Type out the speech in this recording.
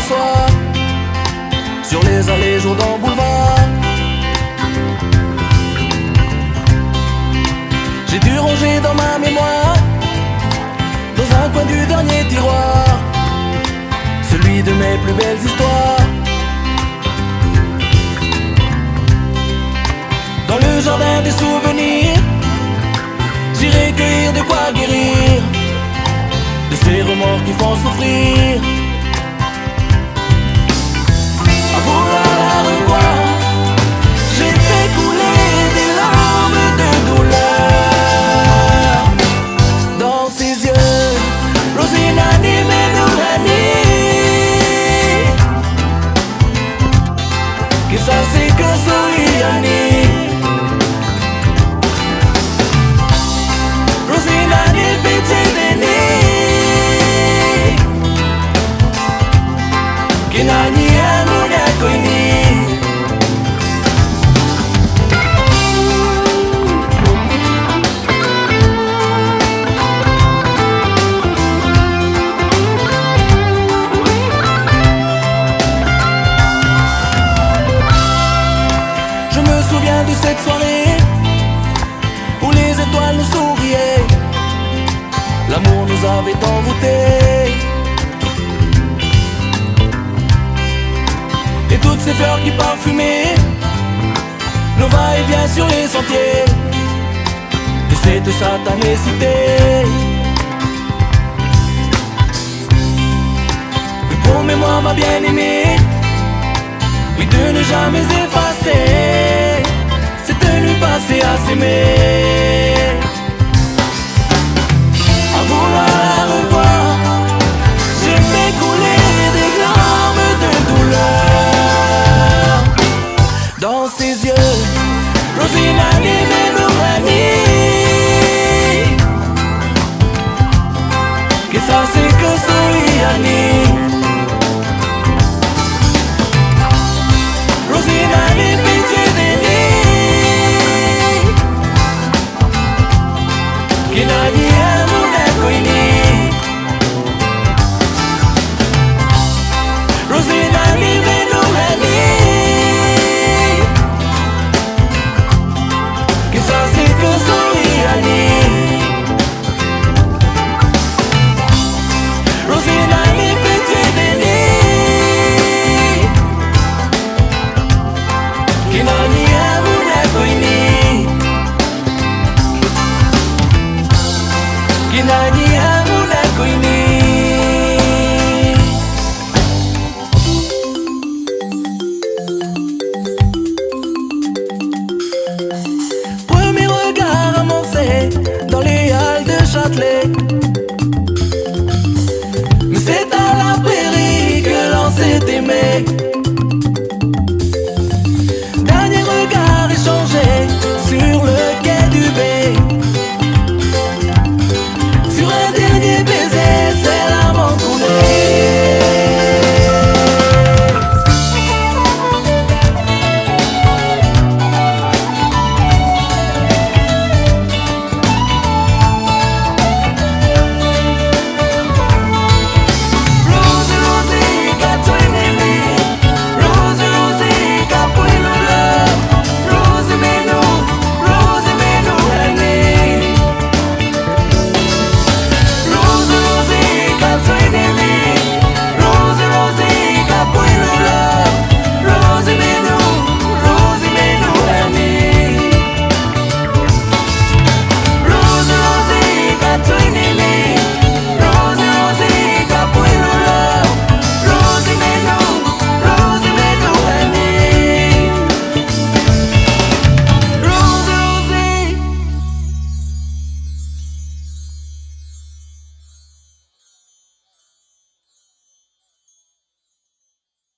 soir, sur les allées Jourdan boulevard. J'ai dû ranger dans ma mémoire, dans un coin du dernier tiroir, celui de mes plus belles histoires. Dans le jardin des souvenirs, j'irai cueillir de quoi guérir de ces remords qui font souffrir. À vouloir la revoir, j'ai fait couler des larmes de douleur. Dans ses yeux, Rosinani Medourani, que ça c'est que Soyani. Rosinani Bitideni, que nani amunya koini. Je me souviens de cette soirée où les étoiles nous souriaient, l'amour nous avait envoûtés, et toutes ces fleurs qui parfumaient nos va-et-vient sur les sentiers de cette satanée cité. Mais promets-moi ma bien-aimée, oui, de ne jamais effacer cette nuit passée à s'aimer. À vouloir la revoir, je fais couler des larmes de douleur. Dans ses yeux, Rosinani Medourani, que ça c'est que Soyani. Rosinani Bitideni, que nani amunya koini. Rosinani Medourani, que ça c'est que Soyani. Rosinani Bitideni, que nani amunya koini. Que nani amunya koini.